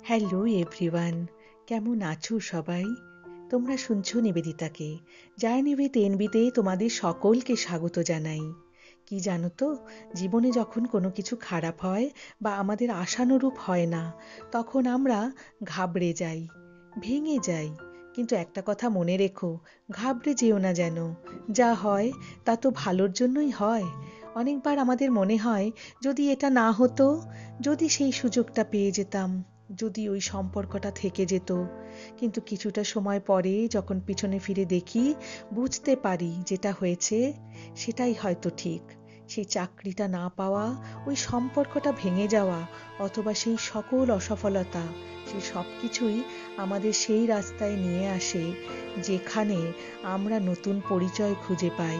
Hello everyone, কেমন আছো সবাই? তোমরা শুনছো নিবেদিতাকে। জার্নি উইথ এনবিতে তোমাদের সকলকে স্বাগত জানাই। কি জানো তো, জীবনে যখন কোনো কিছু খারাপ হয় বা আমাদের আশানুরূপ হয় না, তখন আমরা ঘাবড়ে যাই, ভেঙে যাই। কিন্তু একটা কথা মনে রেখো, ঘাবড়ে যেও না যেন। যা হয় তা তো ভালোর জন্যই হয়। অনেকবার আমাদের মনে হয়, যদি এটা না হতো, যদি সেই সুযোগটা পেয়ে যেতাম, যদি ওই সম্পর্কটা থেকে যেত। কিন্তু কিছুটা সময় পরে যখন পিছনে ফিরে দেখি, বুঝতে পারি যেটা হয়েছে সেটাই হয়তো ঠিক। সেই চাকরিটা না পাওয়া, ওই সম্পর্কটা ভেঙে যাওয়া, অথবা সেই সকল অসফলতা, সেই সব কিছুই আমাদের সেই রাস্তায় নিয়ে আসে যেখানে আমরা নতুন পরিচয় খুঁজে পাই,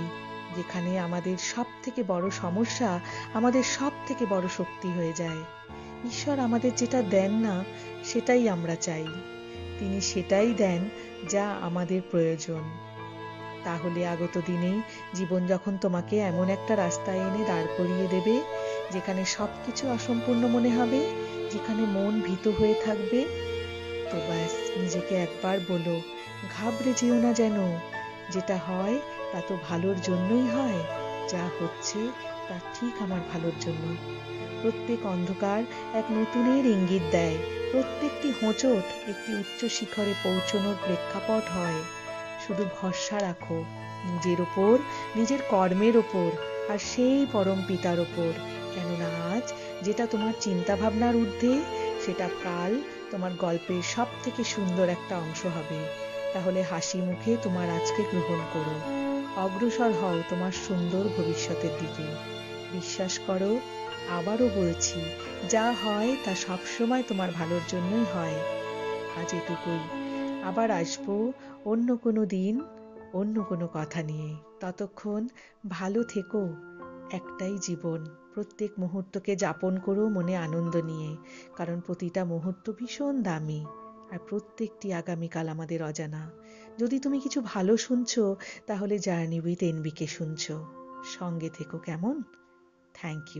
যেখানে আমাদের সব থেকে বড় সমস্যা আমাদের সব থেকে বড় শক্তি হয়ে যায়। ঈশ্বর আমাদের যেটা দেন না সেটাই আমরা চাই, তিনি সেটাই দেন যা আমাদের প্রয়োজন। তাহলে আগত দিনে জীবন যখন তোমাকে এমন একটা রাস্তায় এনে দাঁড় করিয়ে দেবে, যেখানে সব কিছু অসম্পূর্ণ মনে হবে, যেখানে মন ভীত হয়ে থাকবে, তো ব্যাস নিজেকে একবার বলো, ঘাবড়ে যেও না যেন। যেটা হয় তা তো ভালোর জন্যই হয়, যা হচ্ছে তা ঠিক আমার ভালোর জন্য। প্রত্যেক অন্ধকার এক নতুনের ইঙ্গিত দেয়, প্রত্যেকটি হোঁচট একটি উচ্চ শিখরে পৌঁছনোর প্রেক্ষাপট হয়। শুধু ভরসা রাখো নিজের ওপর, নিজের কর্মের ওপর, আর সেই পরম পিতার ওপর। কেননা আজ যেটা তোমার চিন্তা ভাবনার ঊর্ধ্বে, সেটা কাল তোমার গল্পের সব থেকে সুন্দর একটা অংশ হবে। তাহলে হাসি মুখে তোমার আজকে গ্রহণ করো, অগ্রসর হও তোমার সুন্দর ভবিষ্যতের দিকে। বিশ্বাস করো, আবারও বলছি, যা হয় তা সবসময় তোমার ভালোর জন্যই হয়। আজ এটুকুই। আবার আসবো অন্য কোনো দিন, অন্য কোনো কথা নিয়ে। ততক্ষণ ভালো থেকো। একটাই জীবন, প্রত্যেক মুহূর্তকে যাপন করো মনে আনন্দ নিয়ে, কারণ প্রতিটা মুহূর্ত ভীষণ দামি, আর প্রত্যেকটি আগামীকাল আমাদের অজানা। যদি তুমি কিছু ভালো শুনছো, তাহলে জার্নি উইথ এনবিকে শুনছো। সঙ্গে থেকো, কেমন? Thank you.